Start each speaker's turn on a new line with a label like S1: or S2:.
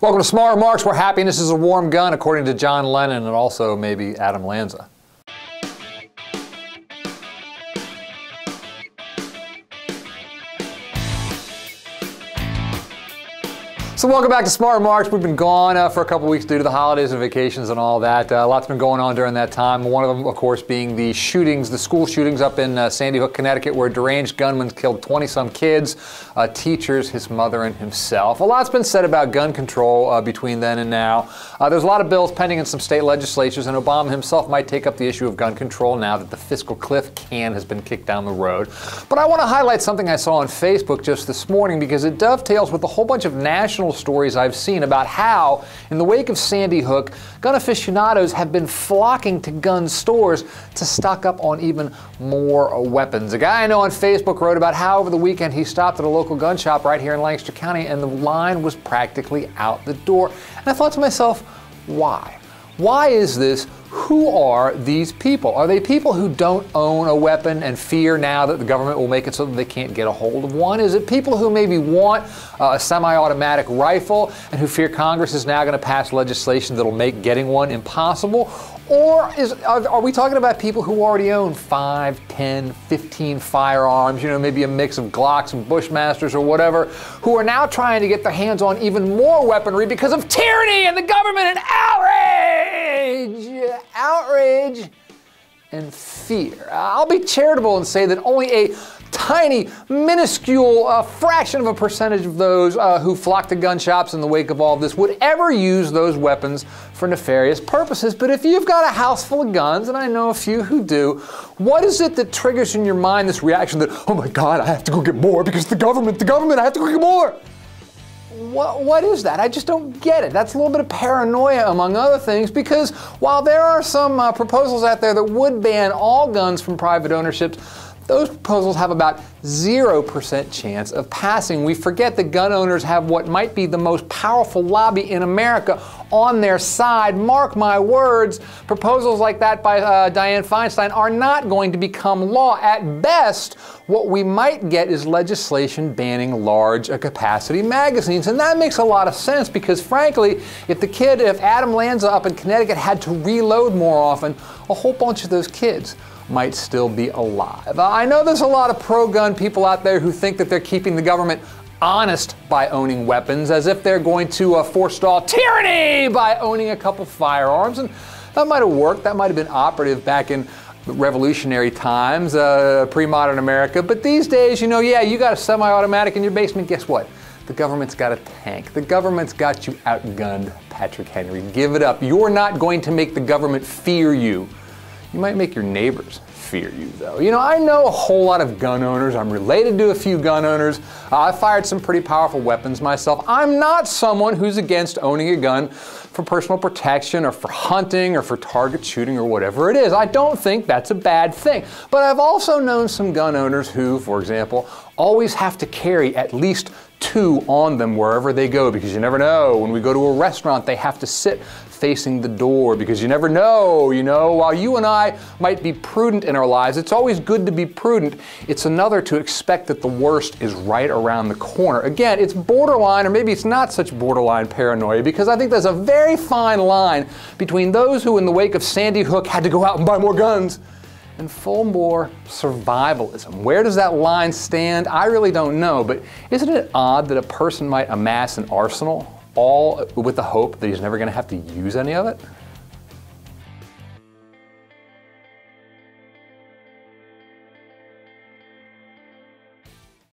S1: Welcome to Smart Remarks, where happiness is a warm gun, according to John Lennon and also maybe Adam Lanza. So welcome back to Smart Remarks. We've been gone for a couple weeks due to the holidays and vacations and all that. A lot's been going on during that time. One of them, of course, being the shootings, the school shootings up in Sandy Hook, Connecticut, where deranged gunmen killed 20-some kids, teachers, his mother, and himself. A lot's been said about gun control between then and now. There's a lot of bills pending in some state legislatures, and Obama himself might take up the issue of gun control now that the fiscal cliff can has been kicked down the road. But I want to highlight something I saw on Facebook just this morning because it dovetails with a whole bunch of national stories I've seen about how, in the wake of Sandy Hook, gun aficionados have been flocking to gun stores to stock up on even more weapons. A guy I know on Facebook wrote about how over the weekend he stopped at a local gun shop right here in Lancaster County and the line was practically out the door. And I thought to myself, why? Why is this? Who are these people? Are they people who don't own a weapon and fear now that the government will make it so that they can't get a hold of one? Is it people who maybe want a semi-automatic rifle and who fear Congress is now going to pass legislation that'll make getting one impossible? Or are we talking about people who already own 5, 10, 15 firearms, maybe a mix of Glocks and Bushmasters or whatever, who are now trying to get their hands on even more weaponry because of tyranny and the government and outrage and fear? I'll be charitable and say that only a tiny, minuscule fraction of a percentage of those who flock to gun shops in the wake of all this would ever use those weapons for nefarious purposes. But if you've got a house full of guns, and I know a few who do, what is it that triggers in your mind this reaction that, oh my God, I have to go get more because the government, I have to go get more? What is that? I just don't get it. That's a little bit of paranoia, among other things, because while there are some proposals out there that would ban all guns from private ownership, those proposals have about 0% chance of passing. We forget that gun owners have what might be the most powerful lobby in America on their side. Mark my words, proposals like that by Dianne Feinstein are not going to become law. At best, what we might get is legislation banning large capacity magazines. And that makes a lot of sense because, frankly, if Adam Lanza up in Connecticut had to reload more often, a whole bunch of those kids might still be alive. I know there's a lot of pro-gun people out there who think that they're keeping the government honest by owning weapons, as if they're going to forestall tyranny by owning a couple firearms. And that might have worked. That might have been operative back in revolutionary times, pre-modern America. But these days, you got a semi-automatic in your basement. Guess what? The government's got a tank. The government's got you outgunned, Patrick Henry. Give it up. You're not going to make the government fear you. You might make your neighbors fear you, though. I know a whole lot of gun owners. I'm related to a few gun owners. I fired some pretty powerful weapons myself. I'm not someone who's against owning a gun for personal protection or for hunting or for target shooting or whatever it is. I don't think that's a bad thing. But I've also known some gun owners who, for example, always have to carry at least 2 on them wherever they go, because you never know. When we go to a restaurant, they have to sit facing the door because you never know, while you and I might be prudent in our lives, it's always good to be prudent. It's another to expect that the worst is right around the corner. Again, it's borderline, or maybe it's not such borderline paranoia, because I think there's a very fine line between those who in the wake of Sandy Hook had to go out and buy more guns and full-bore survivalism. Where does that line stand? I really don't know, but isn't it odd that a person might amass an arsenal all with the hope that he's never going to have to use any of it?